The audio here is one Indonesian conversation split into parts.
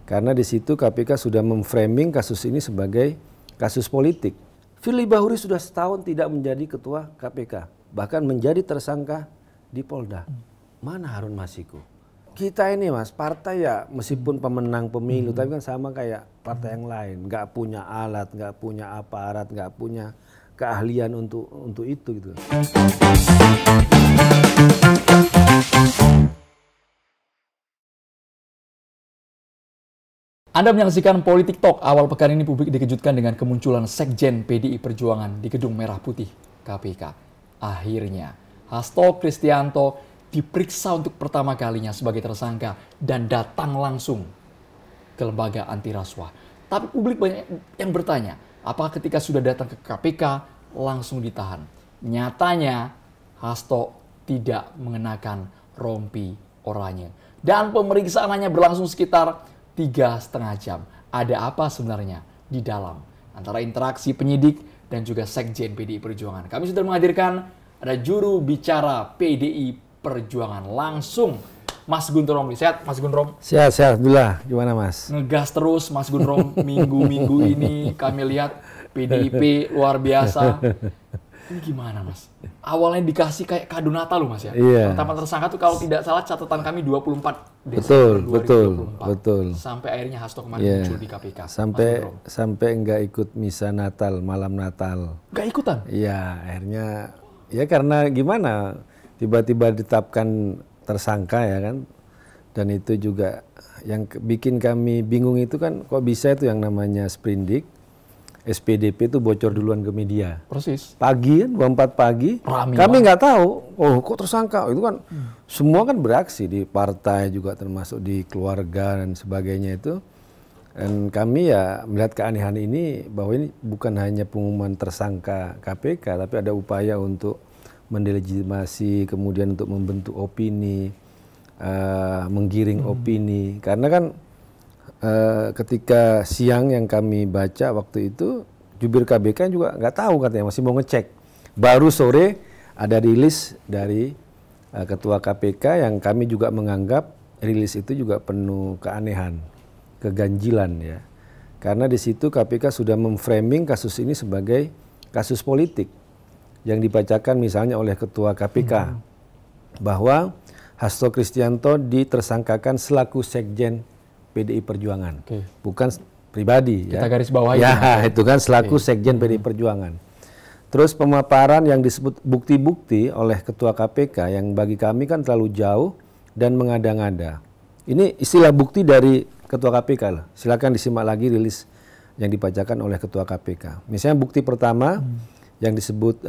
Karena di situ KPK sudah memframing kasus ini sebagai kasus politik. Firly Bahuri sudah setahun tidak menjadi ketua KPK, bahkan menjadi tersangka di Polda. Mana Harun Masiku? Kita ini Mas, partai ya meskipun pemenang pemilu, tapi kan sama kayak partai yang lain. Nggak punya alat, nggak punya aparat, nggak punya keahlian untuk itu gitu. Anda menyaksikan Politik Talk. Awal pekan ini publik dikejutkan dengan kemunculan Sekjen PDI Perjuangan di Gedung Merah Putih KPK. Akhirnya, Hasto Kristianto diperiksa untuk pertama kalinya sebagai tersangka dan datang langsung ke lembaga anti rasuah. Tapi publik banyak yang bertanya, apakah ketika sudah datang ke KPK langsung ditahan? Nyatanya, Hasto tidak mengenakan rompi oranye. Dan pemeriksaan hanya berlangsung sekitar 3,5 jam. Ada apa sebenarnya di dalam antara interaksi penyidik dan juga Sekjen PDI Perjuangan? Kami sudah menghadirkan ada juru bicara PDI Perjuangan langsung, Mas Guntur Romli. Sehat, Mas Guntur? Sehat, alhamdulillah. Gimana Mas? Ngegas terus Mas Guntur. Minggu-minggu ini kami lihat PDIP luar biasa. Ini gimana Mas? Awalnya dikasih kayak kado Natal loh Mas ya. Iya. Pertama tersangka tuh kalau tidak salah catatan kami 24 Desember 2024. Betul. Sampai akhirnya Hasto kemarin muncul di KPK. Sampai nggak ikut misa Natal, malam Natal. Nggak ikutan? Iya, akhirnya ya karena gimana? Tiba-tiba ditetapkan tersangka ya kan. Dan itu juga yang bikin kami bingung itu kan kok bisa itu yang namanya sprindik. SPDP itu bocor duluan ke media. Persis. Pagi kan, 24 pagi. Rame kami nggak tahu, oh kok tersangka. Itu kan semua kan beraksi di partai juga termasuk di keluarga dan sebagainya itu. Dan kami ya melihat keanehan ini bahwa ini bukan hanya pengumuman tersangka KPK, tapi ada upaya untuk mendelegitimasi, kemudian untuk membentuk opini, menggiring opini. Karena kan ketika siang yang kami baca waktu itu, jubir KPK juga nggak tahu katanya, masih mau ngecek. Baru sore ada rilis dari ketua KPK yang kami juga menganggap rilis itu juga penuh keanehan, keganjilan ya. Karena di situ KPK sudah memframing kasus ini sebagai kasus politik yang dibacakan misalnya oleh ketua KPK bahwa Hasto Kristianto ditersangkakan selaku Sekjen PDI Perjuangan, bukan pribadi. Kita ya. garis bawahi. Ya, itu kan selaku Sekjen PDI Perjuangan. Terus pemaparan yang disebut bukti-bukti oleh Ketua KPK yang bagi kami kan terlalu jauh dan mengada-ngada. Ini istilah bukti dari Ketua KPK lah. Silakan disimak lagi rilis yang dibacakan oleh Ketua KPK. Misalnya bukti pertama yang disebut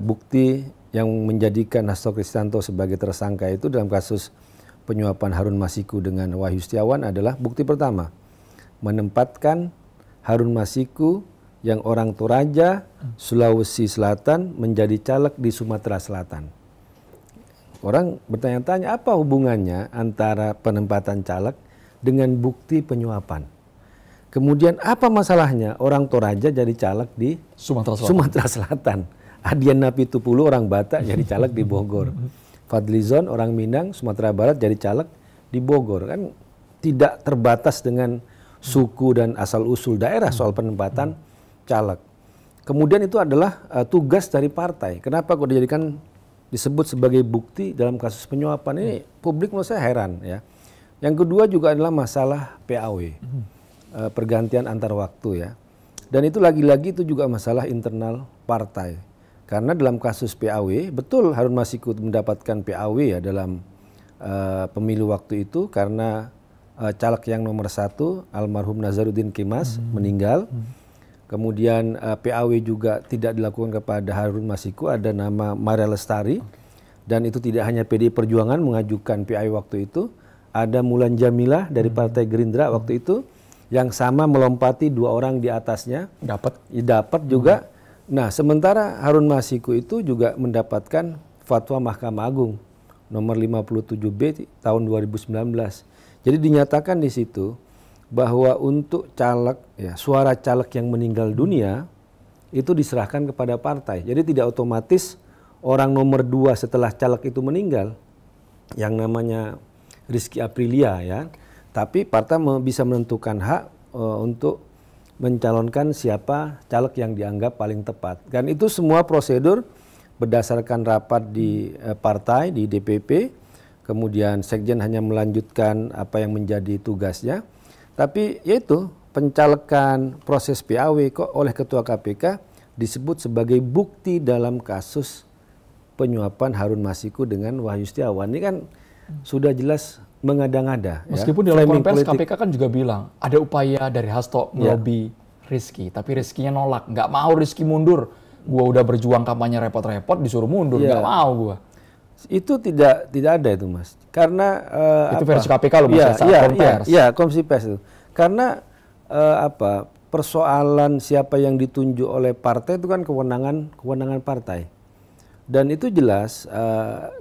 bukti yang menjadikan Hasto Kristianto sebagai tersangka itu dalam kasus penyuapan Harun Masiku dengan Wahyu Setiawan adalah bukti pertama. Menempatkan Harun Masiku yang orang Toraja, Sulawesi Selatan menjadi caleg di Sumatera Selatan. Orang bertanya-tanya apa hubungannya antara penempatan caleg dengan bukti penyuapan. Kemudian apa masalahnya orang Toraja jadi caleg di Sumatera Selatan. Adian Napitupulu orang Batak jadi caleg di Bogor. Fadlizon orang Minang, Sumatera Barat jadi caleg di Bogor. Kan tidak terbatas dengan suku dan asal-usul daerah soal penempatan caleg. Kemudian itu adalah tugas dari partai. Kenapa kok dijadikan disebut sebagai bukti dalam kasus penyuapan ini? Publik menurut saya heran ya. Yang kedua juga adalah masalah PAW. Pergantian antar waktu ya. Dan itu lagi-lagi itu juga masalah internal partai. Karena dalam kasus PAW, betul Harun Masiku mendapatkan PAW ya dalam pemilu waktu itu karena caleg yang nomor 1 almarhum Nazaruddin Kemas meninggal. Kemudian PAW juga tidak dilakukan kepada Harun Masiku, ada nama Maria Lestari. Dan itu tidak hanya PDI Perjuangan mengajukan PAW waktu itu, ada Mulan Jamilah dari Partai Gerindra waktu itu yang sama melompati 2 orang di atasnya. Dapat juga. Nah, sementara Harun Masiku itu juga mendapatkan fatwa Mahkamah Agung nomor 57B tahun 2019. Jadi dinyatakan di situ bahwa untuk caleg ya, suara caleg yang meninggal dunia itu diserahkan kepada partai. Jadi tidak otomatis orang nomor 2 setelah caleg itu meninggal yang namanya Rizky Aprilia ya, Tapi partai bisa menentukan hak untuk mencalonkan siapa caleg yang dianggap paling tepat. Dan itu semua prosedur berdasarkan rapat di partai, di DPP, kemudian sekjen hanya melanjutkan apa yang menjadi tugasnya. Tapi yaitu pencalekan proses PAW kok oleh Ketua KPK disebut sebagai bukti dalam kasus penyuapan Harun Masiku dengan Wahyu Setiawan. Ini kan sudah jelas mengada-ngada. Meskipun ya. dalam konferensi KPK kan juga bilang ada upaya dari Hasto melobi Rizky, tapi Rizkynya nolak, nggak mau Rizky mundur. Gua udah berjuang kampanye repot-repot disuruh mundur, nggak mau gua. Itu tidak ada itu, Mas. Karena itu versi KPK loh, Mas, saat konferensi. Iya, konferensi pers itu. Karena persoalan siapa yang ditunjuk oleh partai itu kan kewenangan partai. Dan itu jelas,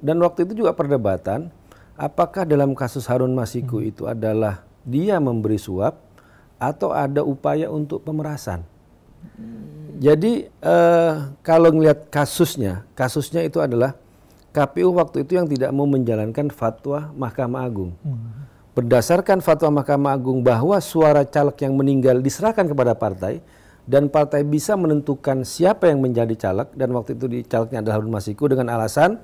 dan waktu itu juga perdebatan, apakah dalam kasus Harun Masiku itu adalah dia memberi suap atau ada upaya untuk pemerasan. Jadi kalau ngelihat kasusnya itu adalah KPU waktu itu yang tidak mau menjalankan fatwa Mahkamah Agung. Berdasarkan fatwa Mahkamah Agung bahwa suara caleg yang meninggal diserahkan kepada partai, dan partai bisa menentukan siapa yang menjadi caleg, dan waktu itu calegnya adalah Harun Masiku dengan alasan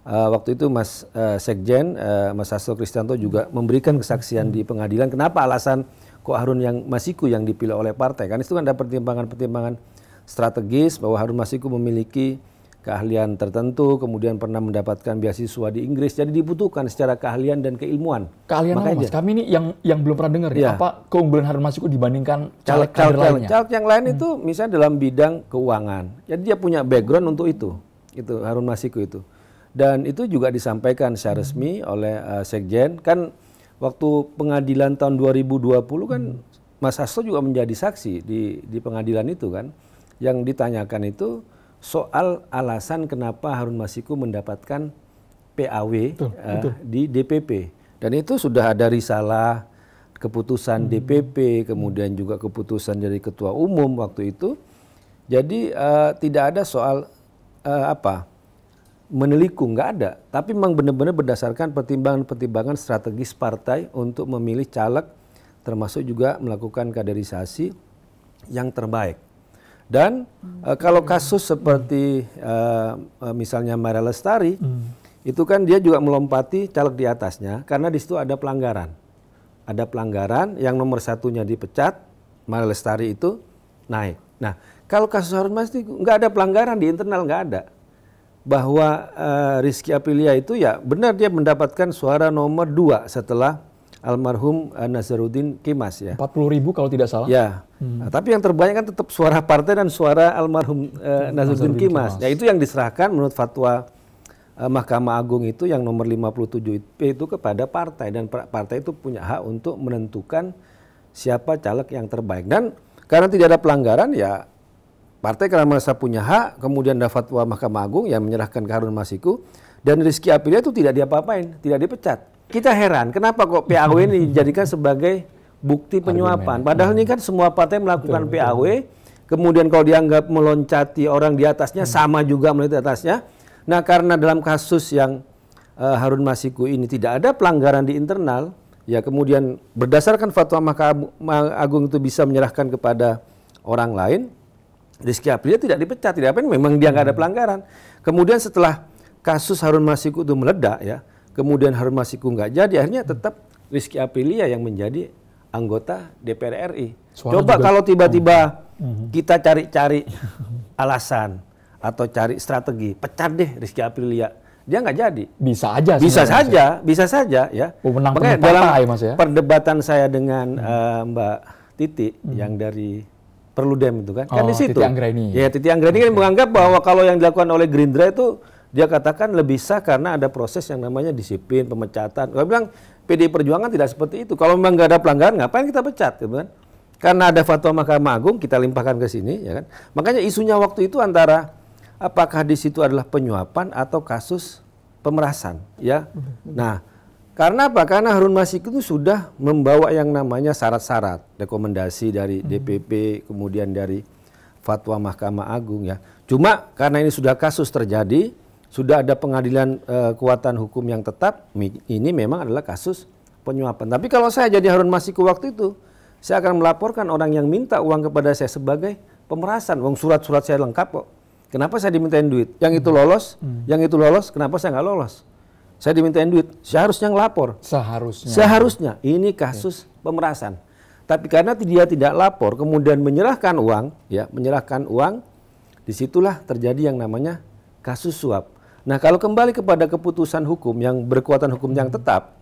waktu itu Mas Sekjen, Mas Hasto Kristianto juga memberikan kesaksian di pengadilan. Kenapa alasan kok Harun Masiku yang dipilih oleh partai? Kan itu kan ada pertimbangan-pertimbangan strategis bahwa Harun Masiku memiliki keahlian tertentu, kemudian pernah mendapatkan beasiswa di Inggris, jadi dibutuhkan secara keahlian dan keilmuan. Keahlian apa, Mas? Kami ini yang belum pernah dengar ya. Apa keunggulan Harun Masiku dibandingkan caleg lainnya? Caleg yang lain itu misalnya dalam bidang keuangan. Jadi dia punya background untuk itu Harun Masiku itu. Dan itu juga disampaikan secara resmi oleh Sekjen. Kan waktu pengadilan tahun 2020 kan Mas Hasto juga menjadi saksi di pengadilan itu kan. Yang ditanyakan itu soal alasan kenapa Harun Masiku mendapatkan PAW di DPP. Dan itu sudah ada risalah, keputusan DPP, kemudian juga keputusan dari Ketua Umum waktu itu. Jadi tidak ada soal menelikung, nggak ada. Tapi memang benar-benar berdasarkan pertimbangan-pertimbangan strategis partai untuk memilih caleg, termasuk juga melakukan kaderisasi yang terbaik. Dan kalau kasus seperti misalnya Maria Lestari, itu kan dia juga melompati caleg di atasnya karena di situ ada pelanggaran. Ada pelanggaran yang nomor satunya dipecat, Maria Lestari itu naik. Nah, kalau kasus Harun Masiku nggak ada pelanggaran di internal, nggak ada. Bahwa Rizky Aprilia itu ya benar dia mendapatkan suara nomor 2 setelah almarhum Nazaruddin Kemas ya. 40.000 kalau tidak salah. Ya. Nah, tapi yang terbanyak kan tetap suara partai dan suara almarhum Nazaruddin Kemas. Ya itu yang diserahkan menurut fatwa Mahkamah Agung itu yang nomor 57 itu kepada partai, dan partai itu punya hak untuk menentukan siapa caleg yang terbaik. Dan karena tidak ada pelanggaran ya partai karena merasa punya hak, kemudian ada fatwa Mahkamah Agung yang menyerahkan ke Harun Masiku, dan Rizky Aprilia itu tidak diapa-apain, tidak dipecat. Kita heran, kenapa kok PAW ini dijadikan sebagai bukti penyuapan? Padahal ini kan semua partai melakukan PAW, kemudian kalau dianggap meloncati orang di atasnya, sama juga meloncati atasnya. Nah karena dalam kasus yang Harun Masiku ini tidak ada pelanggaran di internal, ya kemudian berdasarkan fatwa Mahkamah Agung itu bisa menyerahkan kepada orang lain, Rizky Aprilia tidak dipecat, tidak apa, memang dia nggak ada pelanggaran. Kemudian setelah kasus Harun Masiku itu meledak ya, kemudian Harun Masiku nggak jadi, akhirnya tetap Rizky Aprilia yang menjadi anggota DPR RI. Coba kalau tiba-tiba kita cari-cari alasan atau cari strategi, pecat deh Rizky Aprilia, dia nggak jadi. Bisa aja. Bisa saja ya. Makanya dalam Mas, ya? Perdebatan saya dengan Mbak Titi yang dari Perludem itu kan di situ. Titi Anggraini. Ya, Titi Anggraini kan menganggap bahwa kalau yang dilakukan oleh Gerindra itu dia katakan lebih sah karena ada proses yang namanya disiplin, pemecatan. Kalau bilang PDI Perjuangan tidak seperti itu. Kalau memang nggak ada pelanggaran, ngapain kita pecat, gitu kan? Karena ada fatwa Mahkamah Agung, kita limpahkan ke sini, ya kan? Makanya isunya waktu itu antara apakah di situ adalah penyuapan atau kasus pemerasan, ya. Nah, karena apa? Karena Harun Masiku itu sudah membawa yang namanya syarat-syarat, rekomendasi dari DPP, kemudian dari fatwa Mahkamah Agung, ya. Cuma karena ini sudah kasus terjadi, sudah ada pengadilan kekuatan hukum yang tetap, ini memang adalah kasus penyuapan. Tapi kalau saya jadi Harun Masiku waktu itu, saya akan melaporkan orang yang minta uang kepada saya sebagai pemerasan. Wong surat-surat saya lengkap kok. Kenapa saya dimintain duit? Yang itu lolos, kenapa saya nggak lolos? Saya dimintain duit, seharusnya ngelapor. Seharusnya. Ini kasus pemerasan. Tapi karena dia tidak lapor, kemudian menyerahkan uang, disitulah terjadi yang namanya kasus suap. Nah, kalau kembali kepada keputusan hukum yang berkekuatan hukum yang tetap,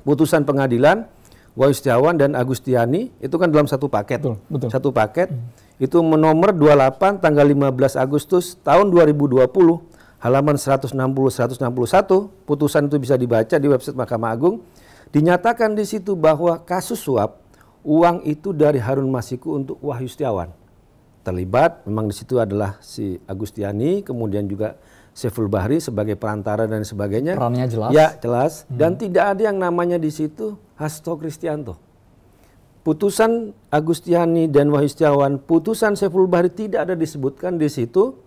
putusan pengadilan Wahyu Setiawan dan Agustiani itu kan dalam satu paket. Betul. Satu paket itu nomor 28 tanggal 15 Agustus tahun 2020, halaman 160-161, putusan itu bisa dibaca di website Mahkamah Agung. Dinyatakan di situ bahwa kasus suap, uang itu dari Harun Masiku untuk Wahyu Setiawan. Terlibat memang di situ adalah si Agustiani, kemudian juga Saiful Bahri sebagai perantara dan sebagainya. Perannya jelas. Ya, jelas. Dan tidak ada yang namanya di situ Hasto Kristianto. Putusan Agustiani dan Wahyu Setiawan, putusan Saiful Bahri tidak ada disebutkan di situ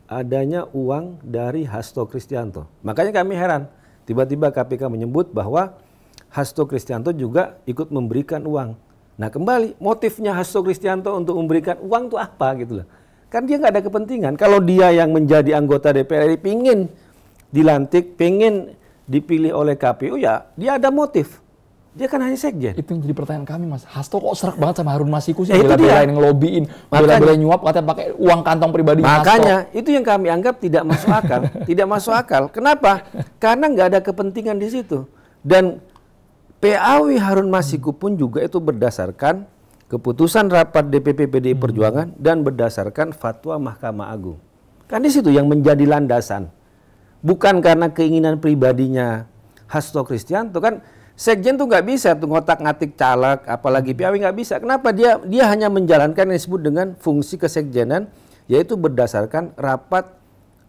adanya uang dari Hasto Kristianto. Makanya kami heran, tiba-tiba KPK menyebut bahwa Hasto Kristianto juga ikut memberikan uang. Nah, kembali motifnya Hasto Kristianto untuk memberikan uang itu apa gitu loh. Kan dia nggak ada kepentingan. Kalau dia yang menjadi anggota DPR RI pingin dilantik, pingin dipilih oleh KPU, ya dia ada motif. Dia kan hanya sekjen. Itu yang jadi pertanyaan kami, Mas. Hasto kok serak banget sama Harun Masiku sih? Ya, itu dia. Bela-belain ngelobiin, bela-belain nyuap, katanya pakai uang kantong pribadi Makanya Hasto. itu yang kami anggap tidak masuk akal. Tidak masuk akal. Kenapa? Karena nggak ada kepentingan di situ. Dan PAW Harun Masiku pun juga itu berdasarkan keputusan rapat DPP PDI Perjuangan dan berdasarkan fatwa Mahkamah Agung. Kan di situ yang menjadi landasan. Bukan karena keinginan pribadinya Hasto Kristianto. Kan sekjen tuh nggak bisa tuh ngotak-ngatik caleg, apalagi PAW nggak bisa. Kenapa? Dia hanya menjalankan yang disebut dengan fungsi kesekjenan, yaitu berdasarkan rapat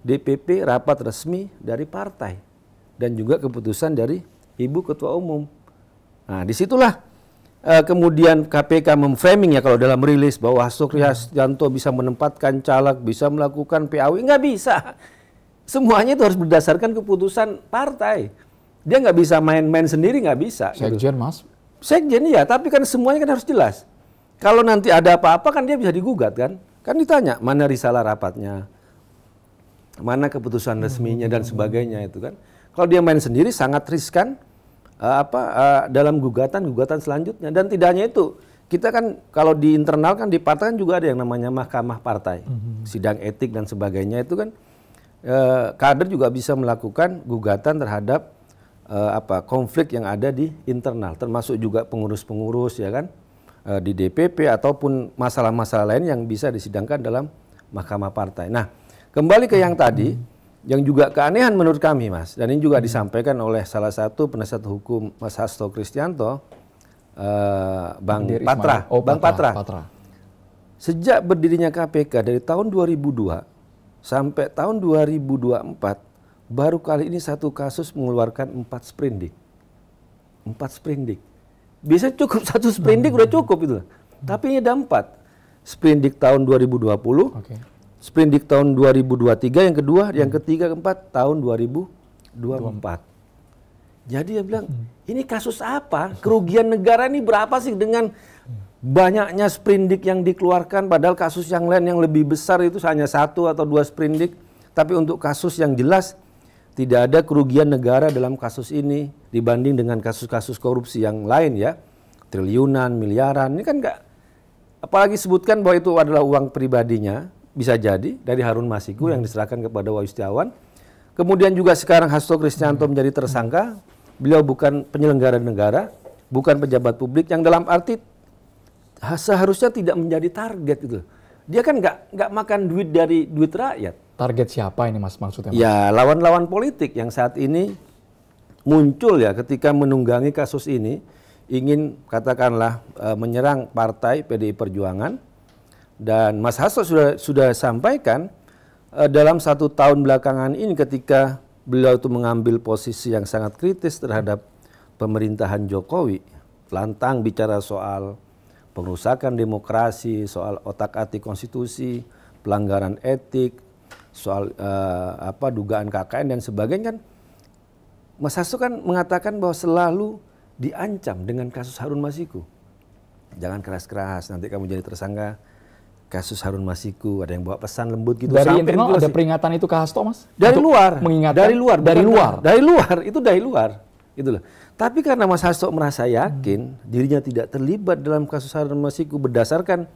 DPP, rapat resmi dari partai. Dan juga keputusan dari Ibu Ketua Umum. Nah, disitulah kemudian KPK memframing ya kalau dalam rilis bahwa Hasto Kristianto bisa menempatkan caleg, bisa melakukan PAW, nggak bisa. Semuanya itu harus berdasarkan keputusan partai. Dia nggak bisa main-main sendiri, nggak bisa. Sekjen, Mas? Sekjen ya, tapi kan semuanya kan harus jelas. Kalau nanti ada apa-apa kan dia bisa digugat kan. Kan ditanya mana risalah rapatnya, mana keputusan resminya dan sebagainya itu kan. Kalau dia main sendiri sangat riskan. Dalam gugatan selanjutnya. Dan tidak hanya itu, kita kan kalau di internal kan di partai kan juga ada yang namanya mahkamah partai, sidang etik dan sebagainya itu kan kader juga bisa melakukan gugatan terhadap konflik yang ada di internal, termasuk juga pengurus-pengurus ya kan di DPP ataupun masalah-masalah lain yang bisa disidangkan dalam mahkamah partai. Nah, kembali ke yang tadi. Yang juga keanehan menurut kami, Mas, dan ini juga disampaikan oleh salah satu penasihat hukum Mas Hasto Kristianto, Bang Patra. Bang Patra. Sejak berdirinya KPK dari tahun 2002 sampai tahun 2024, baru kali ini satu kasus mengeluarkan 4 sprindik. 4 sprindik. Bisa cukup satu sprindik udah cukup itu. Tapi ini ada 4. Sprindik tahun 2020. Sprindik tahun 2023, yang kedua, yang ketiga, keempat, tahun 2024. Jadi dia bilang, ini kasus apa? Kerugian negara ini berapa sih dengan banyaknya sprindik yang dikeluarkan, padahal kasus yang lain yang lebih besar itu hanya 1 atau 2 sprindik. Tapi untuk kasus yang jelas, tidak ada kerugian negara dalam kasus ini dibanding dengan kasus-kasus korupsi yang lain ya. Triliunan, miliaran, ini kan enggak. Apalagi sebutkan bahwa itu adalah uang pribadinya. Bisa jadi dari Harun Masiku yang diserahkan kepada Wahyu Setiawan. Kemudian juga sekarang Hasto Kristianto menjadi tersangka. Beliau bukan penyelenggara negara, bukan pejabat publik yang dalam arti seharusnya tidak menjadi target itu. Dia kan nggak makan duit dari duit rakyat. Target siapa ini, Mas, maksudnya? Mas? Ya, lawan-lawan politik yang saat ini muncul ya ketika menunggangi kasus ini, ingin katakanlah menyerang partai PDI Perjuangan. Dan Mas Hasto sudah sampaikan dalam 1 tahun belakangan ini ketika beliau itu mengambil posisi yang sangat kritis terhadap pemerintahan Jokowi, lantang bicara soal pengerusakan demokrasi, soal otak-atik konstitusi, pelanggaran etik, soal dugaan KKN dan sebagainya kan. Mas Hasto kan mengatakan bahwa selalu diancam dengan kasus Harun Masiku. Jangan keras-keras, nanti kamu jadi tersangka kasus Harun Masiku. Ada yang bawa pesan lembut gitu. Dari internal ada peringatan itu ke Hasto, Mas? Dari luar. Mengingatkan? Dari luar. Dari luar? Dari luar, itu dari luar. Itulah. Tapi karena Mas Hasto merasa yakin dirinya tidak terlibat dalam kasus Harun Masiku berdasarkan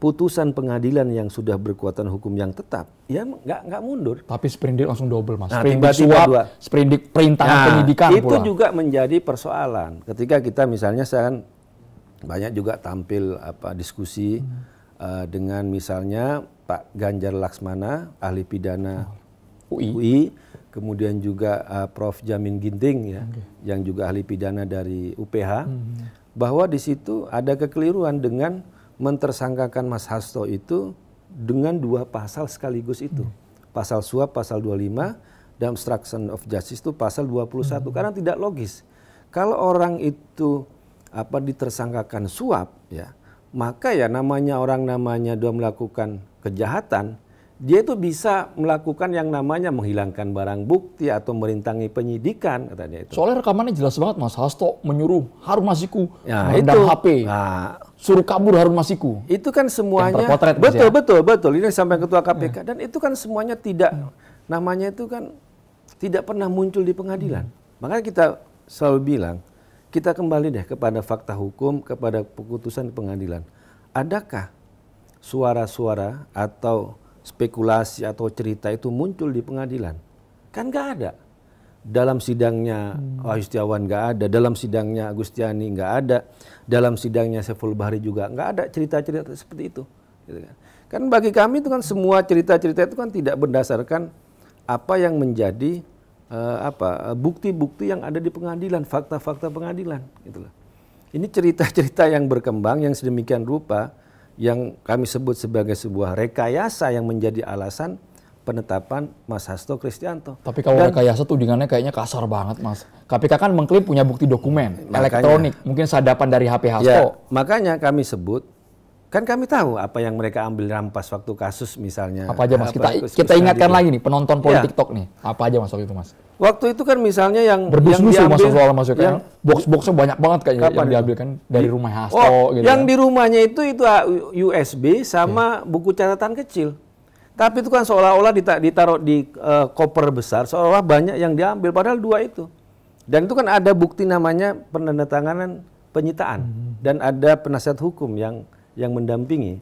putusan pengadilan yang sudah berkekuatan hukum yang tetap, ya nggak mundur. Tapi sprindik langsung double, Mas. Nah, Sprindik suap, sprindik perintangan penyidikan itu pula. juga menjadi persoalan. Ketika kita misalnya saya banyak juga tampil diskusi dengan misalnya Pak Ganjar Laksmana, ahli pidana UI, kemudian juga Prof. Jamin Ginting ya, yang juga ahli pidana dari UPH, bahwa di situ ada kekeliruan dengan mentersangkakan Mas Hasto itu dengan 2 pasal sekaligus itu. Pasal suap pasal 25 dan obstruction of justice itu pasal 21 karena tidak logis. Kalau orang itu ditersangkakan suap ya, maka ya orang namanya dia melakukan kejahatan, dia itu bisa melakukan yang namanya menghilangkan barang bukti atau merintangi penyidikan katanya itu. Soalnya rekamannya jelas banget, Mas. Hasto menyuruh Harun Masiku itu HP. Suruh kabur Harun Masiku. Itu kan semuanya betul. Ini sampai ketua KPK dan itu kan semuanya tidak namanya itu kan tidak pernah muncul di pengadilan. Makanya kita selalu bilang kita kembali deh kepada fakta hukum, kepada putusan pengadilan. Adakah suara-suara atau spekulasi atau cerita itu muncul di pengadilan? Kan nggak ada. Dalam sidangnya Wahyu Setiawan nggak ada, dalam sidangnya Agustiani nggak ada, dalam sidangnya Saiful Bahri juga nggak ada cerita-cerita seperti itu. Gitu kan. Kan bagi kami itu kan semua cerita-cerita itu kan tidak berdasarkan apa yang menjadi bukti-bukti yang ada di pengadilan, fakta-fakta pengadilan. Gitu loh. Ini cerita-cerita yang berkembang yang sedemikian rupa yang kami sebut sebagai sebuah rekayasa yang menjadi alasan penetapan Mas Hasto Kristianto. Tapi kalau rekayasa tudingannya kayaknya kasar banget, Mas. KPK kan mengklaim punya bukti dokumen elektronik, mungkin sadapan dari HP Hasto. Ya, makanya kami sebut, kan kami tahu apa yang mereka ambil rampas waktu kasus misalnya. Apa aja, Mas? Kita ingatkan lagi nih penonton politik TikTok nih. Apa aja, Mas, waktu itu, Mas? Waktu itu kan misalnya yang berdus-dusu soal masuknya. Box-boxnya banyak banget kayaknya yang diambil kan dari rumah Hasto gitu. Yang di rumahnya itu USB sama buku catatan kecil. Tapi itu kan seolah-olah ditaruh di koper besar, seolah-olah banyak yang diambil, padahal 2 itu. Dan itu kan ada bukti namanya penandatanganan penyitaan dan ada penasihat hukum yang mendampingi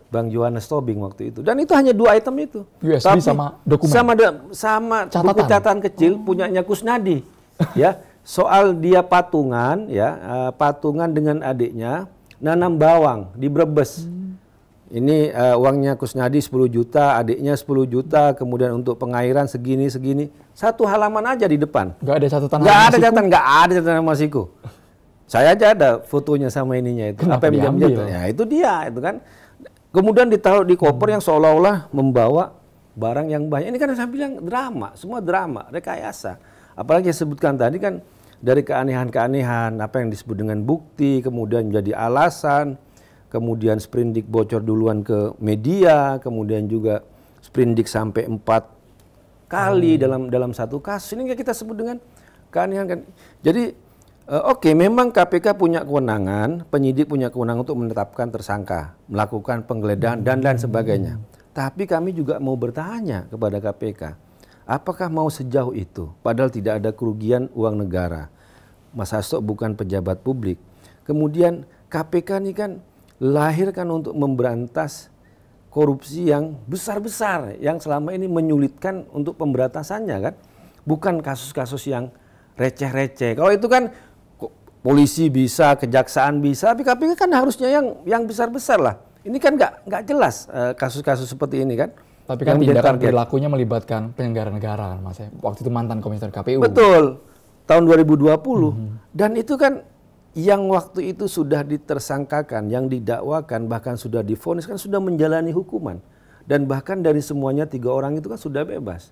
Bang Johannes Tobing waktu itu. Dan itu hanya 2 item itu. USB sama dokumen. Sama buku catatan kecil punyanya Kusnadi. Ya, soal dia patungan patungan dengan adiknya nanam bawang di Brebes. Ini uangnya Kusnadi 10 juta, adiknya 10 juta, kemudian untuk pengairan segini. 1 halaman aja di depan. Nggak ada catatan nggak ada catatan Masiku. Saya aja ada fotonya sama ininya itu. Kenapa diambil? Ya itu dia, itu kan. Kemudian ditaruh di koper yang seolah-olah membawa barang yang banyak. Ini kan saya bilang drama, semua drama, rekayasa. Apalagi yang sebutkan tadi kan dari keanehan-keanehan, apa yang disebut dengan bukti, kemudian menjadi alasan, kemudian sprindik bocor duluan ke media, kemudian juga sprindik sampai 4 kali dalam satu kasus. Ini kita sebut dengan keanehan. Jadi oke, memang KPK punya kewenangan, penyidik punya kewenangan untuk menetapkan tersangka, melakukan penggeledahan dan lain sebagainya. Tapi kami juga mau bertanya kepada KPK, apakah mau sejauh itu? Padahal tidak ada kerugian uang negara. Mas Hasto bukan pejabat publik. Kemudian KPK ini kan lahir kan untuk memberantas korupsi yang besar-besar, yang selama ini menyulitkan untuk pemberantasannya kan. Bukan kasus-kasus yang receh-receh. Kalau itu kan polisi bisa, kejaksaan bisa, tapi KPK kan harusnya yang besar-besar lah. Ini kan nggak jelas kasus-kasus seperti ini kan. Tapi kan tindakan perilakunya melibatkan penyelenggara negara kan, Mas. Waktu itu mantan komisioner KPU. Betul, tahun 2020. Dan itu kan yang waktu itu sudah ditersangkakan, yang didakwakan, bahkan sudah divonis kan sudah menjalani hukuman. Dan bahkan dari semuanya 3 orang itu kan sudah bebas.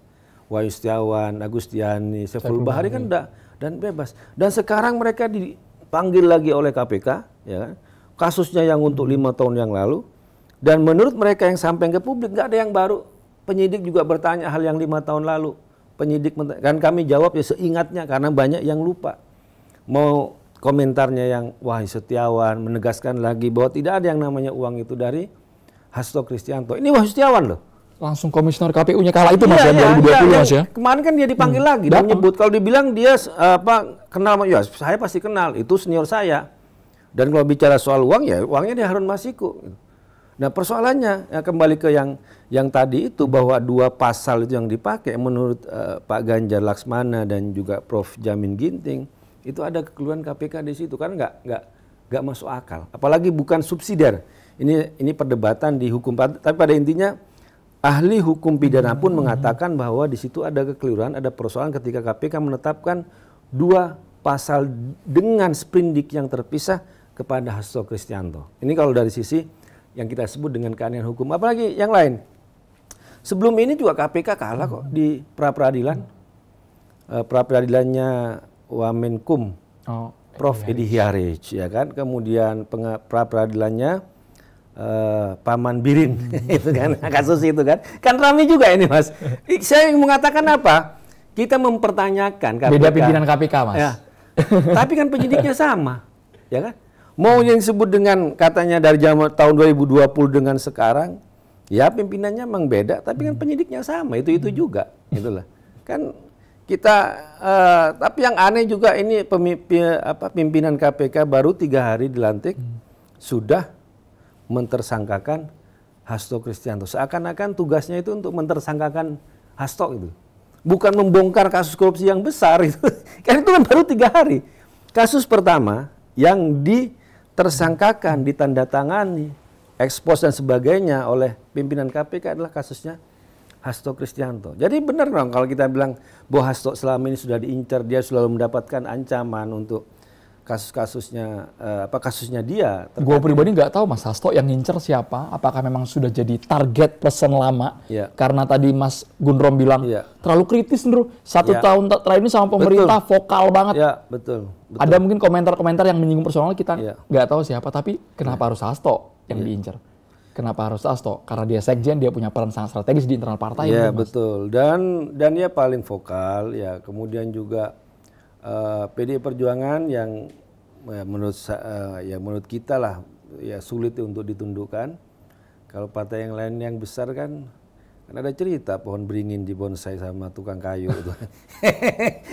Wahyu Setiawan, Agustiani, Saiful Bahri kan udah dan bebas. Dan sekarang mereka dipanggil lagi oleh KPK, ya kan? Kasusnya yang untuk 5 tahun yang lalu. Dan menurut mereka yang sampai ke publik nggak ada yang baru. Penyidik juga bertanya hal yang 5 tahun lalu. Penyidik kan kami jawab ya seingatnya karena banyak yang lupa. Mau komentarnya yang Wahyu Setiawan menegaskan lagi bahwa tidak ada yang namanya uang itu dari Hasto Kristianto. Ini Wahyu Setiawan loh. Langsung komisioner KPU-nya kala itu Mas ya, 2020 Mas ya. Kemarin kan dia dipanggil lagi dan menyebut kalau dibilang dia kenal, ya saya pasti kenal, itu senior saya. Dan kalau bicara soal uang ya uangnya dia Harun Masiku. Nah persoalannya ya kembali ke yang tadi itu bahwa 2 pasal itu yang dipakai menurut Pak Ganjar Laksmana dan juga Prof Jamin Ginting itu ada kekeliruan KPK di situ kan nggak masuk akal. Apalagi bukan subsidiar. Ini perdebatan di hukum, tapi pada intinya ahli hukum pidana pun mengatakan bahwa di situ ada kekeliruan, ada persoalan ketika KPK menetapkan 2 pasal dengan sprindik yang terpisah kepada Hasto Kristianto. Ini kalau dari sisi yang kita sebut dengan keanehan hukum. Apalagi yang lain. Sebelum ini juga KPK kalah kok di pra-peradilan. Pra-peradilannya Wamenkum, Prof Edi Hiarij, ya kan. Kemudian pra-peradilannya Paman Birin, itu kan kasus itu kan ramai juga ini Mas. Saya mengatakan apa? Kita mempertanyakan KPK. Beda pimpinan KPK Mas. Ya. Tapi kan penyidiknya sama, ya kan? Mau yang disebut dengan katanya dari tahun 2020 dengan sekarang, ya pimpinannya memang beda, tapi kan penyidiknya sama, itu juga, itulah. Kan kita, tapi yang aneh juga ini pimpinan KPK baru 3 hari dilantik sudah mentersangkakan Hasto Kristianto. Seakan-akan tugasnya itu untuk mentersangkakan Hasto itu, bukan membongkar kasus korupsi yang besar itu. Kan itu kan baru 3 hari. Kasus pertama yang ditersangkakan, ditandatangani, ekspos dan sebagainya oleh pimpinan KPK adalah kasusnya Hasto Kristianto. Jadi benar dong kalau kita bilang bahwa Hasto selama ini sudah diincar, dia selalu mendapatkan ancaman untuk kasusnya dia. Gue pribadi nggak tahu Mas Hasto yang ngincer siapa, apakah memang sudah jadi target person lama, karena tadi Mas Gundrom bilang terlalu kritis Ndro, 1 tahun terakhir ini sama pemerintah vokal banget. Ya, betul. Ada mungkin komentar-komentar yang menyinggung personal, kita nggak tahu siapa, tapi kenapa harus Hasto yang diincar? Kenapa harus Hasto? Karena dia sekjen, dia punya peran sangat strategis di internal partai. Ya betul, dan dia paling vokal, ya. Kemudian juga PDI Perjuangan yang menurut kita lah ya sulit untuk ditundukkan. Kalau partai yang lain yang besar kan ada cerita pohon beringin dibonsai sama tukang kayu itu.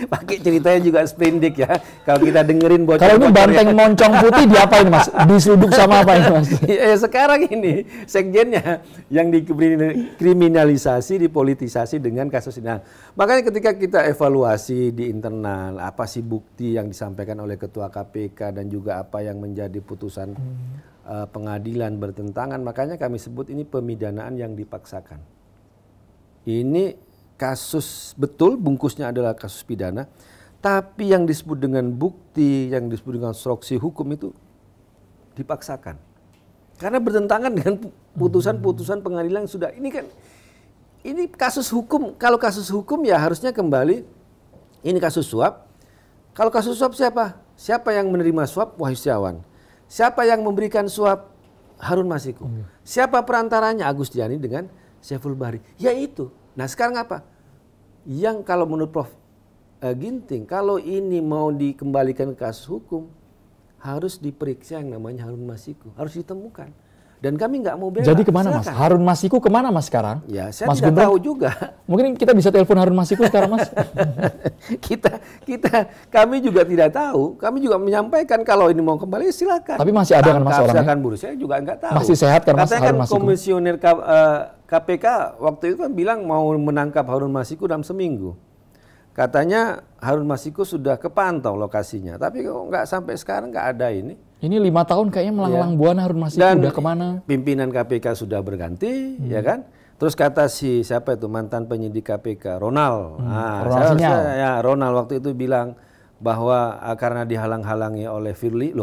Pakai ceritanya juga sprindik ya. Kalau kita dengerin bocor. Kalau ini banteng moncong putih diapain Mas? Diseluduk sama apa ini Mas? Ya sekarang ini sekjennya yang dikriminalisasi, dipolitisasi dengan kasus ini. Nah, makanya ketika kita evaluasi di internal, apa sih bukti yang disampaikan oleh Ketua KPK dan juga apa yang menjadi putusan pengadilan bertentangan, makanya kami sebut ini pemidanaan yang dipaksakan. Ini kasus betul, bungkusnya adalah kasus pidana, tapi yang disebut dengan bukti, yang disebut dengan instruksi hukum itu dipaksakan. Karena bertentangan dengan putusan-putusan pengadilan yang sudah, ini kasus hukum. Kalau kasus hukum ya harusnya kembali, ini kasus suap. Kalau kasus suap siapa? Siapa yang menerima suap? Wahyu Setiawan. Siapa yang memberikan suap? Harun Masiku. Siapa perantaranya? Agus Diani dengan Saiful Bahri. Ya itu. Nah sekarang apa? Yang kalau menurut Prof Ginting, kalau ini mau dikembalikan ke kasus hukum, harus diperiksa yang namanya Harun Masiku. Harus ditemukan. Dan kami nggak mau bela. Jadi kemana Mas? Harun Masiku kemana Mas sekarang? Ya saya tidak tahu juga. Mungkin kita bisa telepon Harun Masiku sekarang Mas. Kami juga tidak tahu. Kami juga menyampaikan kalau ini mau kembali silakan. Tapi masih ada kan Mas orangnya? Silakan buru. Saya juga nggak tahu. Masih sehat kan Mas Harun Masiku? Komisioner KPK waktu itu kan bilang mau menangkap Harun Masiku dalam seminggu. Katanya Harun Masiku sudah kepantau lokasinya. Tapi kok nggak sampai sekarang nggak ada ini. Ini 5 tahun kayaknya melanglang buana Harun Masiku. Dan udah kemana? Pimpinan KPK sudah berganti, ya kan? Terus kata siapa itu mantan penyidik KPK, Ronald. Ronald waktu itu bilang bahwa karena dihalang-halangi oleh Firly,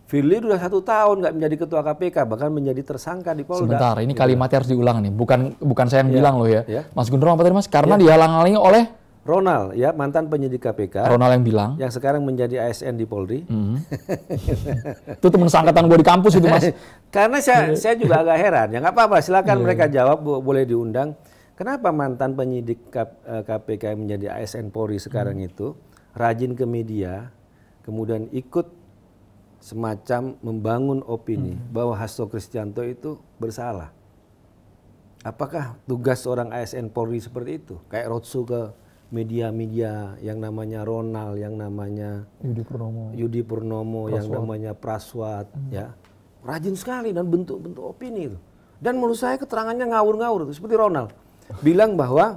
Firly udah 1 tahun nggak menjadi ketua KPK, bahkan menjadi tersangka di Polda. Sebentar, ini kalimatnya harus diulang nih. Bukan saya yang bilang loh ya. Mas Gundrom apa tadi Mas? Karena dihalang-halangi oleh Ronald, ya mantan penyidik KPK. Ronald yang bilang. Yang sekarang menjadi ASN di Polri. Itu teman sangkatan gue di kampus itu Mas. Karena saya juga agak heran. Ya nggak apa-apa, silakan mereka jawab, boleh diundang. Kenapa mantan penyidik KPK yang menjadi ASN Polri sekarang itu rajin ke media kemudian ikut semacam membangun opini bahwa Hasto Kristianto itu bersalah. Apakah tugas seorang ASN Polri seperti itu? Kayak roadshow ke media-media yang namanya Ronald, yang namanya Yudi Purnomo, yang namanya Praswat, ya, rajin sekali dan bentuk-bentuk opini itu. Dan menurut saya keterangannya ngawur-ngawur, seperti Ronald bilang bahwa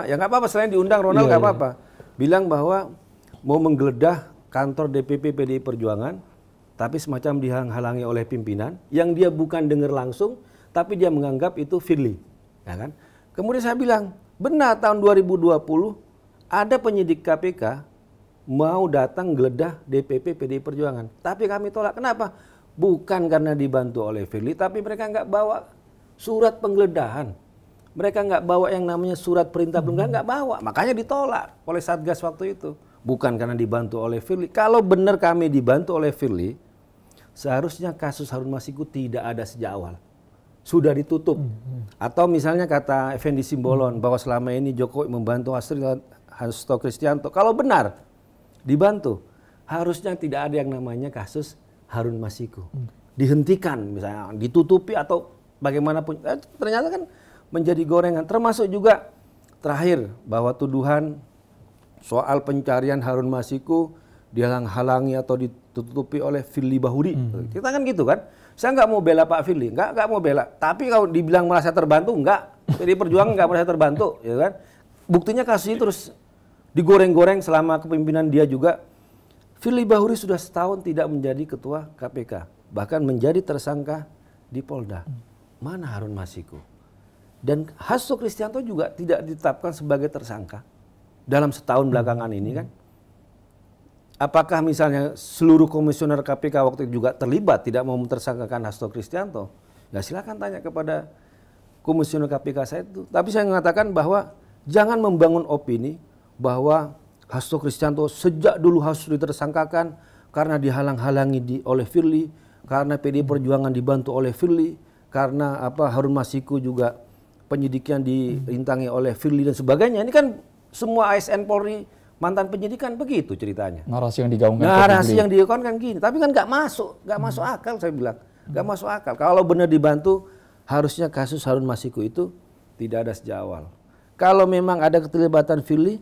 ya nggak apa-apa, selain diundang Ronald nggak apa-apa, bilang bahwa mau menggeledah kantor DPP PDI Perjuangan, tapi semacam dihalang-halangi oleh pimpinan yang dia bukan dengar langsung, tapi dia menganggap itu Firly, ya kan? Kemudian saya bilang, benar tahun 2020 ada penyidik KPK mau datang geledah DPP PDI Perjuangan, tapi kami tolak. Kenapa? Bukan karena dibantu oleh Firly, tapi mereka nggak bawa surat penggeledahan. Mereka nggak bawa yang namanya surat perintah penggeledahan, nggak bawa. Makanya ditolak oleh Satgas waktu itu. Bukan karena dibantu oleh Firly. Kalau benar kami dibantu oleh Firly, seharusnya kasus Harun Masiku tidak ada sejak awal. Sudah ditutup. Atau misalnya kata Effendi Simbolon bahwa selama ini Jokowi membantu Hasto Kristianto. Kalau benar dibantu, harusnya tidak ada yang namanya kasus Harun Masiku. Dihentikan misalnya, ditutupi atau bagaimanapun. Ternyata kan menjadi gorengan. Termasuk juga terakhir bahwa tuduhan soal pencarian Harun Masiku dihalang-halangi atau ditutupi oleh Firly Bahuri. Kita kan gitu kan. Saya nggak mau bela Pak Firly, nggak mau bela. Tapi kalau dibilang merasa terbantu, nggak. PDI Perjuangan nggak merasa terbantu, ya kan? Buktinya kasus ini terus digoreng-goreng selama kepemimpinan dia juga. Firly Bahuri sudah setahun tidak menjadi ketua KPK, bahkan menjadi tersangka di Polda. Mana Harun Masiku? Dan Hasto Kristianto juga tidak ditetapkan sebagai tersangka dalam setahun belakangan ini kan. Apakah misalnya seluruh komisioner KPK waktu itu juga terlibat tidak mau mentersangkakan Hasto Kristianto? Ya silakan tanya kepada komisioner KPK saya itu. Tapi saya mengatakan bahwa jangan membangun opini bahwa Hasto Kristianto sejak dulu harus ditersangkakan karena dihalang-halangi oleh Firly, karena PDI Perjuangan dibantu oleh Firly, karena Harun Masiku juga penyidiknya dirintangi oleh Firly dan sebagainya. Ini kan semua ASN Polri mantan penyidikan begitu ceritanya. Narasi yang digaungkan. Narasi yang digaungkan gini, tapi kan nggak masuk akal saya bilang, nggak masuk akal. Kalau benar dibantu, harusnya kasus Harun Masiku itu tidak ada sejak awal. Kalau memang ada keterlibatan Firly,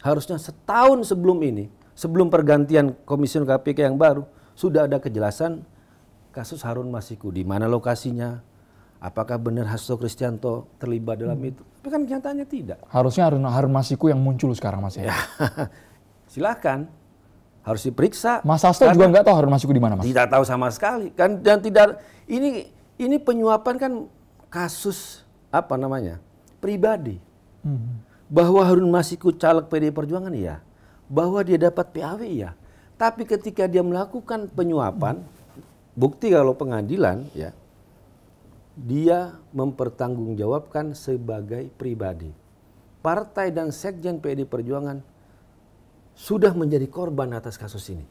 harusnya setahun sebelum ini, sebelum pergantian komisioner KPK yang baru, sudah ada kejelasan kasus Harun Masiku, di mana lokasinya, apakah benar Hasto Kristianto terlibat dalam itu? Tapi kan nyatanya tidak. Harusnya Harun Masiku yang muncul sekarang, Mas. Ya. Silakan, harus diperiksa. Mas Hasto juga nggak tahu Harun Masiku di mana, Mas? Tidak tahu sama sekali. Kan dan tidak ini penyuapan kan kasus pribadi. Bahwa Harun Masiku caleg PDI Perjuangan ya, bahwa dia dapat PAW ya. Tapi ketika dia melakukan penyuapan, bukti kalau pengadilan ya, dia mempertanggungjawabkan sebagai pribadi. Partai dan sekjen PDI Perjuangan sudah menjadi korban atas kasus ini.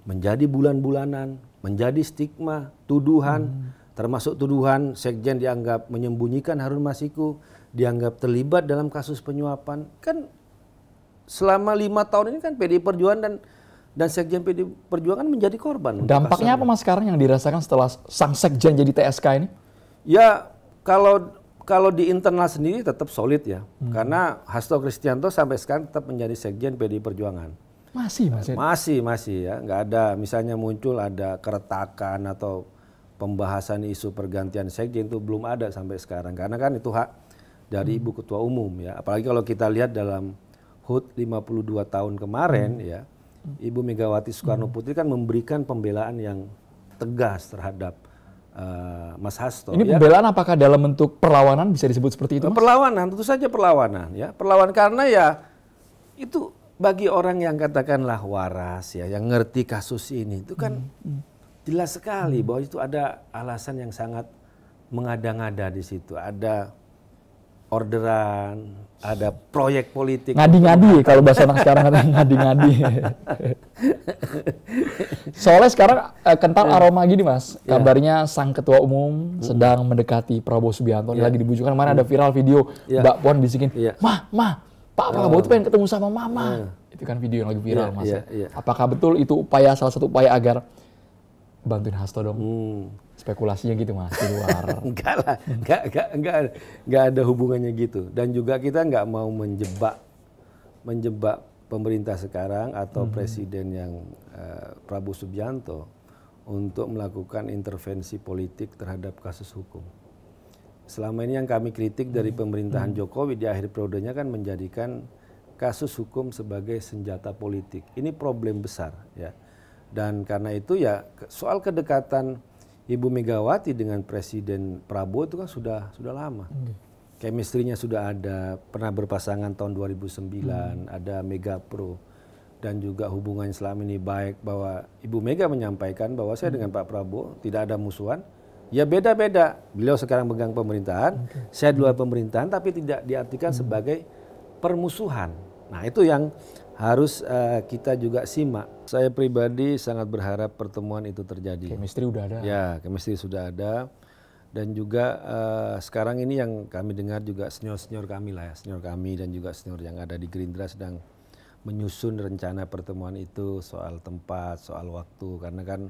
Menjadi bulan-bulanan, menjadi stigma, tuduhan, termasuk tuduhan sekjen dianggap menyembunyikan Harun Masiku, dianggap terlibat dalam kasus penyuapan. Kan selama 5 tahun ini kan PDI Perjuangan dan sekjen PDI Perjuangan menjadi korban. Dampaknya apa Mas sekarang yang dirasakan setelah sang sekjen jadi TSK ini? Ya kalau di internal sendiri tetap solid ya. Karena Hasto Kristianto sampai sekarang tetap menjadi sekjen PDI Perjuangan. Masih ya. Nggak ada misalnya muncul ada keretakan atau pembahasan isu pergantian sekjen itu belum ada sampai sekarang. Karena kan itu hak dari Ibu Ketua Umum ya. Apalagi kalau kita lihat dalam HUT 52 tahun kemarin ya. Ibu Megawati Soekarno Putri kan memberikan pembelaan yang tegas terhadap Mas Hasto. Ini pembelaan apakah dalam bentuk perlawanan bisa disebut seperti itu, Mas? Perlawanan, tentu saja perlawanan ya. Perlawanan karena ya itu bagi orang yang katakanlah waras ya, yang ngerti kasus ini itu kan jelas sekali bahwa itu ada alasan yang sangat mengada-ngada di situ. Ada orderan, ada proyek politik. Ngadi-ngadi kalau bahasa anak sekarang kata ngadi-ngadi. Soalnya sekarang kental aroma gini Mas. Kabarnya sang ketua umum sedang mendekati Prabowo Subianto. Lagi dibujukan. Kemarin ada viral video Mbak Puan bisikin, Pak Prabowo itu pengen ketemu sama Mama. Itu kan video yang lagi viral, Mas. Iya. Apakah betul itu salah satu upaya agar bantuin Hasto dong? Spekulasinya gitu, Mas, di luar. Enggak lah, enggak ada hubungannya gitu. Dan juga kita enggak mau menjebak pemerintah sekarang atau presiden yang Prabowo Subianto untuk melakukan intervensi politik terhadap kasus hukum. Selama ini yang kami kritik dari pemerintahan Jokowi di akhir periodenya kan menjadikan kasus hukum sebagai senjata politik. Ini problem besar ya. Dan karena itu ya soal kedekatan Ibu Megawati dengan Presiden Prabowo itu kan sudah lama. Chemistry-nya sudah ada, pernah berpasangan tahun 2009, ada Mega Pro. Dan juga hubungannya selama ini baik, bahwa Ibu Mega menyampaikan bahwa saya dengan Pak Prabowo tidak ada musuhan. Ya beda-beda, beliau sekarang pegang pemerintahan, saya di luar pemerintahan, tapi tidak diartikan sebagai permusuhan. Nah itu yang harus kita juga simak. Saya pribadi sangat berharap pertemuan itu terjadi. Chemistry udah ada. Ya, chemistry sudah ada. Dan juga sekarang ini yang kami dengar juga senior-senior kami lah ya, senior kami dan juga senior yang ada di Gerindra sedang menyusun rencana pertemuan itu, soal tempat, soal waktu, karena kan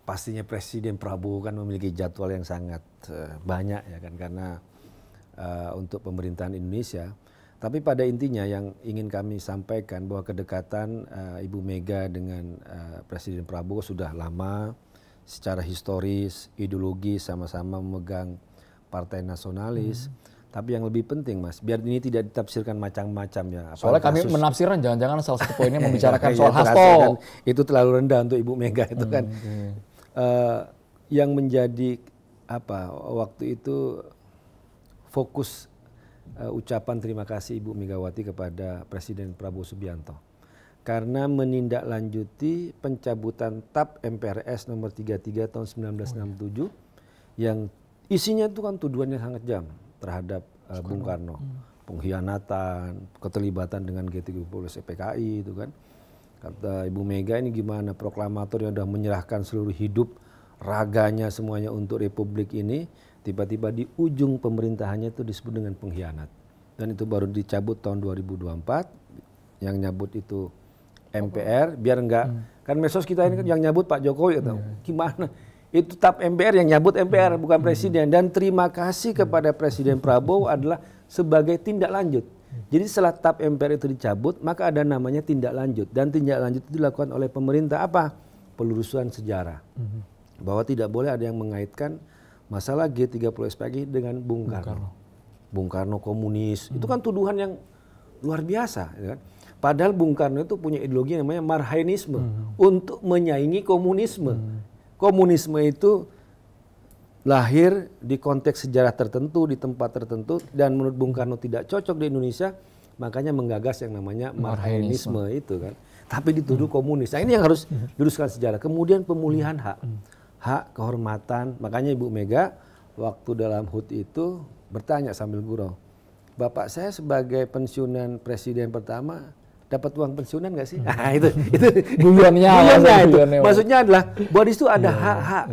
pastinya Presiden Prabowo kan memiliki jadwal yang sangat banyak ya kan, karena untuk pemerintahan Indonesia. Tapi pada intinya yang ingin kami sampaikan bahwa kedekatan Ibu Mega dengan Presiden Prabowo sudah lama, secara historis, ideologi sama-sama memegang partai nasionalis. Tapi yang lebih penting, Mas, biar ini tidak ditafsirkan macam-macam ya. Soalnya kami menafsirkan jangan-jangan salah satu poinnya membicarakan soal Hasto. Kan, itu terlalu rendah untuk Ibu Mega itu kan. Yang menjadi waktu itu fokus ucapan terima kasih Ibu Megawati kepada Presiden Prabowo Subianto. Karena menindaklanjuti pencabutan TAP MPRS nomor 33 tahun 1967 yang isinya itu kan tuduhannya sangat jam terhadap Bung Karno, pengkhianatan, keterlibatan dengan G30 PKI itu kan. Kata Ibu Mega, ini gimana proklamator yang sudah menyerahkan seluruh hidup, raganya semuanya untuk Republik ini, tiba-tiba di ujung pemerintahannya itu disebut dengan pengkhianat. Dan itu baru dicabut tahun 2024, yang nyabut itu MPR, biar enggak, kan medsos kita ini kan yang nyabut Pak Jokowi, gimana? Itu TAP MPR yang nyabut MPR, bukan Presiden. Dan terima kasih kepada Presiden Prabowo adalah sebagai tindak lanjut. Jadi setelah TAP MPR itu dicabut, maka ada namanya tindak lanjut. Dan tindak lanjut itu dilakukan oleh pemerintah apa? Pelurusan sejarah. Bahwa tidak boleh ada yang mengaitkan masalah G30 SPKI dengan Bung Karno. Bung Karno komunis, itu kan tuduhan yang luar biasa. Ya kan? Padahal Bung Karno itu punya ideologi yang namanya Marhainisme, untuk menyaingi komunisme. Komunisme itu lahir di konteks sejarah tertentu, di tempat tertentu, dan menurut Bung Karno tidak cocok di Indonesia, makanya menggagas yang namanya Marhainisme itu kan. Tapi dituduh komunis. Nah ini yang harus diluruskan sejarah. Kemudian pemulihan hak kehormatan. Makanya Ibu Mega waktu dalam HUT itu bertanya sambil gurau, Bapak saya sebagai pensiunan presiden pertama dapat uang pensiunan nggak sih? Nah itu guyonnya itu. Maksudnya adalah bahwa di situ ada hak-hak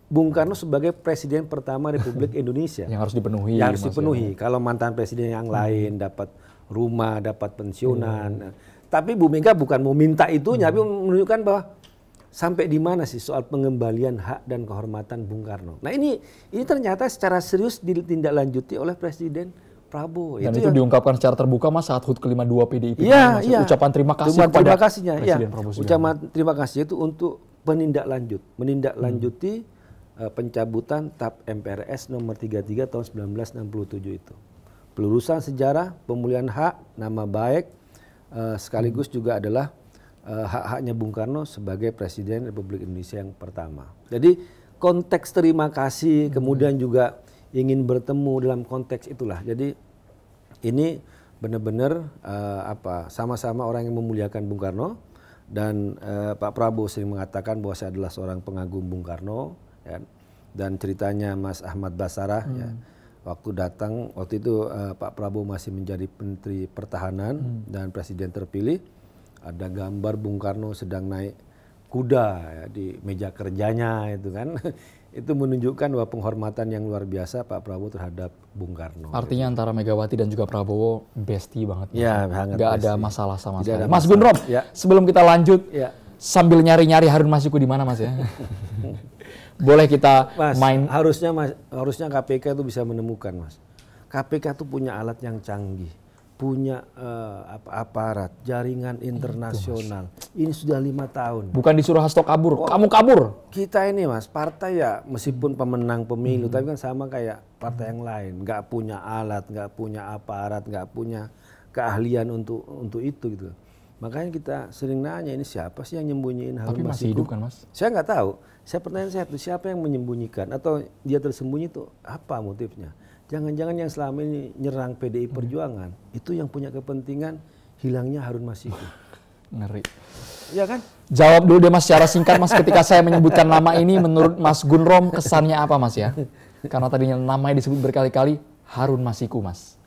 Bung Karno sebagai presiden pertama Republik Indonesia yang harus dipenuhi. Yang harus dipenuhi. Kalau mantan presiden yang lain dapat rumah, dapat pensiunan. Tapi Bu Mega bukan mau minta itunya, tapi menunjukkan bahwa sampai di mana sih soal pengembalian hak dan kehormatan Bung Karno. Nah ini ternyata secara serius ditindaklanjuti oleh Presiden Prabowo. Dan itu diungkapkan secara terbuka Mas saat HUT ke-52 PDIP. Iya. Ucapan terima kasih kepada Presiden Prabowo Subianto. Ucapan terima kasih itu untuk menindaklanjuti pencabutan TAP MPRS nomor 33 tahun 1967 itu. Pelurusan sejarah, pemulihan hak, nama baik, sekaligus juga adalah hak-haknya Bung Karno sebagai Presiden Republik Indonesia yang pertama. Jadi konteks terima kasih, kemudian juga ingin bertemu dalam konteks itulah. Jadi ini benar-benar sama-sama orang yang memuliakan Bung Karno, dan Pak Prabowo sering mengatakan bahwa saya adalah seorang pengagum Bung Karno ya. Dan ceritanya Mas Ahmad Basarah ya, waktu itu Pak Prabowo masih menjadi Menteri Pertahanan dan Presiden terpilih, ada gambar Bung Karno sedang naik kuda ya, di meja kerjanya itu kan. Itu menunjukkan bahwa penghormatan yang luar biasa Pak Prabowo terhadap Bung Karno. Artinya antara Megawati dan juga Prabowo bestie banget. Ya, sangat nggak bestie. ada masalah sama Tidak sekali. ada Mas masalah. Gun Rom, Ya. sebelum kita lanjut, Ya. sambil nyari-nyari Harun Masiku di mana Mas ya? Boleh kita Mas, main. harusnya KPK itu bisa menemukan, Mas. KPK itu punya alat yang canggih, punya aparat, jaringan internasional. Ini sudah 5 tahun. Bukan disuruh Hasto kabur, kamu kabur. Kita ini, Mas, partai ya meskipun pemenang pemilu, tapi kan sama kayak partai yang lain, nggak punya alat, nggak punya aparat, nggak punya keahlian untuk itu gitu. Makanya kita sering nanya, ini siapa sih yang nyembunyiin Harun Tapi Masiku? masih hidup kan Mas? Saya nggak tahu. Pertanyaan saya itu siapa yang menyembunyikan atau dia tersembunyi itu apa motifnya? Jangan-jangan yang selama ini nyerang PDI Perjuangan itu yang punya kepentingan hilangnya Harun Masiku. Ngeri. Iya kan? Jawab dulu deh Mas secara singkat Mas, ketika saya menyebutkan nama ini menurut Mas Gun Rom kesannya apa Mas ya? Karena tadinya namanya disebut berkali-kali Harun Masiku Mas.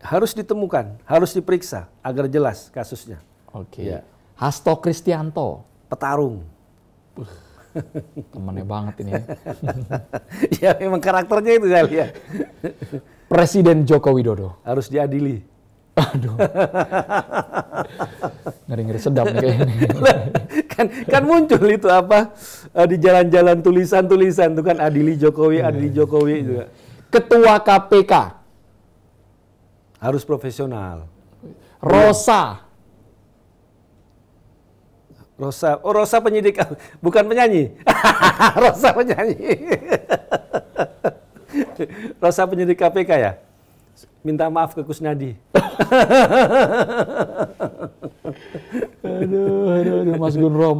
Harus ditemukan, harus diperiksa agar jelas kasusnya. Oke. Ya. Hasto Kristianto. Petarung. Temannya banget ini. Ya memang karakternya itu saya lihat. Presiden Joko Widodo. Harus diadili. Aduh. Ngeri-ngeri sedap nih kayaknya. kan muncul itu apa di jalan-jalan tulisan-tulisan itu kan adili Jokowi, adili Jokowi juga. Ketua KPK. Harus profesional. Rosa penyidik, bukan penyanyi. Rosa penyanyi. Rosa penyidik KPK ya. Minta maaf ke Kusnadi. Aduh, Mas Gun Rom.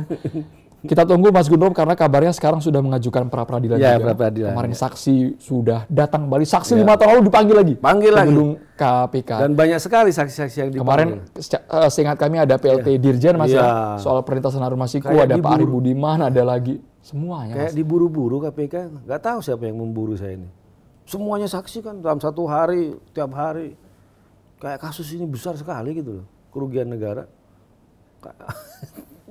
Kita tunggu Mas Gun Rom karena kabarnya sekarang sudah mengajukan pra-peradilan Ya, juga. pra-peradilan, Kemarin ya. saksi sudah datang kembali. Saksi 5 tahun lalu dipanggil lagi. Panggil ke lagi. gedung KPK. Dan banyak sekali saksi-saksi yang dipanggil. Kemarin seingat kami ada PLT Dirjen Mas Ya. ya. Soal perintasan Harun Masiku, Kayak ada Pak Ari diburu. Budiman, ada lagi. Semuanya Kayak Mas. diburu-buru KPK, nggak tahu siapa yang memburu saya ini. Semuanya saksi kan dalam 1 hari, tiap hari. Kayak kasus ini besar sekali gitu loh, kerugian negara.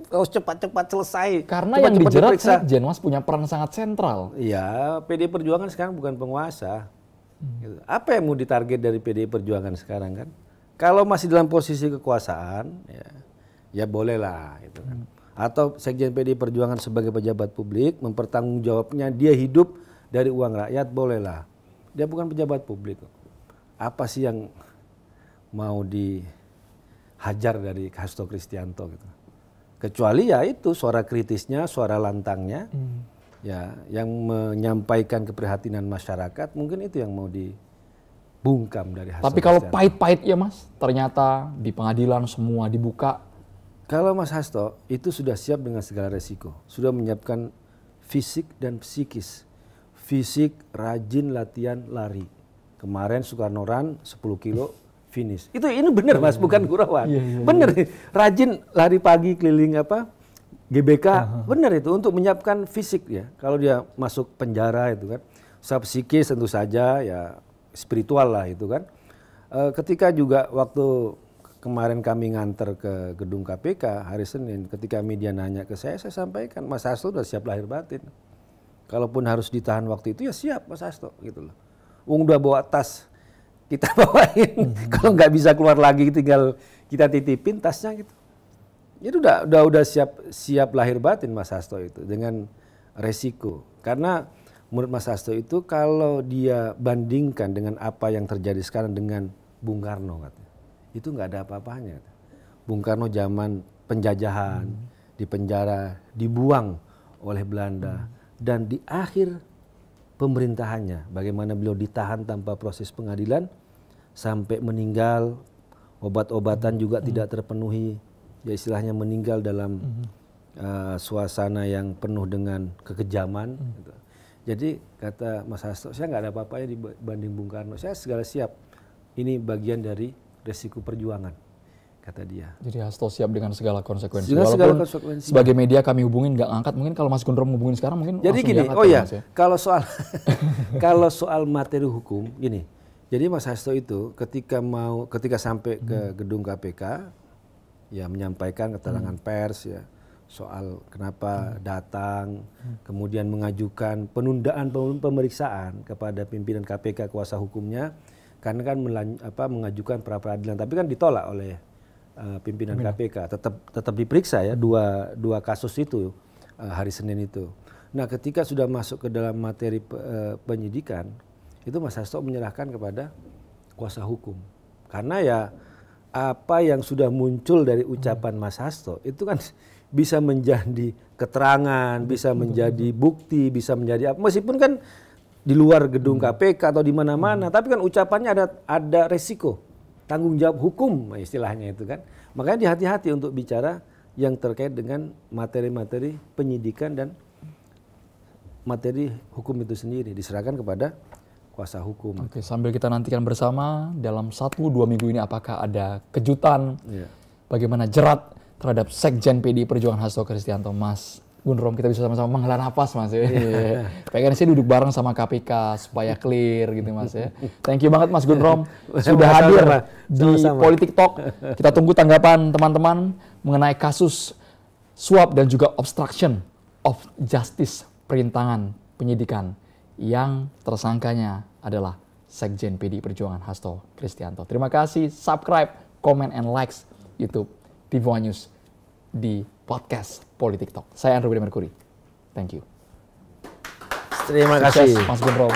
Harus cepat-cepat selesai. Karena cepat, yang dijerat diperiksa. Sekjen Mas punya peran sangat sentral. Iya, PDI Perjuangan sekarang bukan penguasa. Gitu. Apa yang mau ditarget dari PDI Perjuangan sekarang kan? Kalau masih dalam posisi kekuasaan, ya bolehlah itu kan. Atau Sekjen PDI Perjuangan sebagai pejabat publik mempertanggungjawabnya dia hidup dari uang rakyat, bolehlah. Dia bukan pejabat publik. Apa sih yang mau dihajar dari Hasto Kristianto gitu? Kecuali ya itu suara kritisnya, suara lantangnya, ya yang menyampaikan keprihatinan masyarakat, mungkin itu yang mau dibungkam dari Hasto Tapi kalau Kristianto. pahit-pahit ya Mas, ternyata di pengadilan semua dibuka. Kalau Mas Hasto itu sudah siap dengan segala resiko, sudah menyiapkan fisik dan psikis. Fisik rajin latihan lari. Kemarin Soekarno Run 10 kilo finish. Ini benar Mas, bukan gurauan. Benar, rajin lari pagi keliling GBK, benar itu untuk menyiapkan fisik ya. Kalau dia masuk penjara itu kan, secara psikis tentu saja ya spiritual lah itu kan. Ketika juga waktu kemarin kami nganter ke gedung KPK hari Senin, ketika media nanya ke saya sampaikan Mas Hasto udah siap lahir batin. Kalaupun harus ditahan waktu itu ya siap Mas Hasto gitu loh. Udah bawa tas, kita bawain. Kalau nggak bisa keluar lagi tinggal kita titipin tasnya gitu. Itu udah siap lahir batin Mas Hasto itu dengan resiko. Karena menurut Mas Hasto itu kalau dia bandingkan dengan apa yang terjadi sekarang dengan Bung Karno katanya, itu nggak ada apa-apanya. Bung Karno zaman penjajahan, di penjara, dibuang oleh Belanda, dan di akhir pemerintahannya, bagaimana beliau ditahan tanpa proses pengadilan sampai meninggal, obat-obatan juga tidak terpenuhi, ya istilahnya meninggal dalam suasana yang penuh dengan kekejaman. Gitu. Jadi kata Mas Hasto, saya nggak ada apa-apanya dibanding Bung Karno, saya segala siap. Ini bagian dari resiko perjuangan, kata dia. Jadi Hasto siap dengan segala konsekuensi. Dengan Walaupun segala konsekuensi. sebagai media kami hubungin nggak angkat, mungkin kalau Mas Gun Rom hubungin sekarang mungkin Jadi langsung gini, diangkat oh kan, ya, Mas, ya? kalau soal materi hukum, gini. Jadi Mas Hasto itu ketika sampai ke gedung KPK, ya menyampaikan keterangan pers, ya soal kenapa datang, kemudian mengajukan penundaan pemeriksaan kepada pimpinan KPK kuasa hukumnya, karena kan mengajukan pra peradilan, tapi kan ditolak oleh pimpinan KPK, tetap diperiksa ya dua kasus itu hari Senin itu. Nah, ketika sudah masuk ke dalam materi penyidikan, itu Mas Hasto menyerahkan kepada kuasa hukum, karena ya apa yang sudah muncul dari ucapan Mas Hasto itu kan bisa menjadi keterangan, bisa menjadi bukti, bisa menjadi apa, meskipun kan di luar gedung KPK atau di mana-mana, tapi kan ucapannya ada resiko, tanggung jawab hukum istilahnya itu kan. Makanya hati-hati untuk bicara yang terkait dengan materi-materi penyidikan dan materi hukum itu sendiri, diserahkan kepada kuasa hukum. Oke, sambil kita nantikan bersama dalam 1-2 minggu ini apakah ada kejutan, bagaimana jerat terhadap Sekjen PDI Perjuangan Hasto Kristianto. Mas Gun Rom, kita bisa sama-sama menghela nafas Mas ya. Pengen sih duduk bareng sama KPK supaya clear gitu Mas ya. Thank you banget Mas Gun Rom sudah hadir di Politik Talk. Kita tunggu tanggapan teman-teman mengenai kasus suap dan juga obstruction of justice, perintangan penyidikan yang tersangkanya adalah Sekjen PDI Perjuangan Hasto Kristianto. Terima kasih, subscribe, comment, and likes YouTube TV One News di podcast Politik Talk. Saya Andrew Budi Merkuri. Thank you. Terima kasih. Sukses, Mas Gun Rom.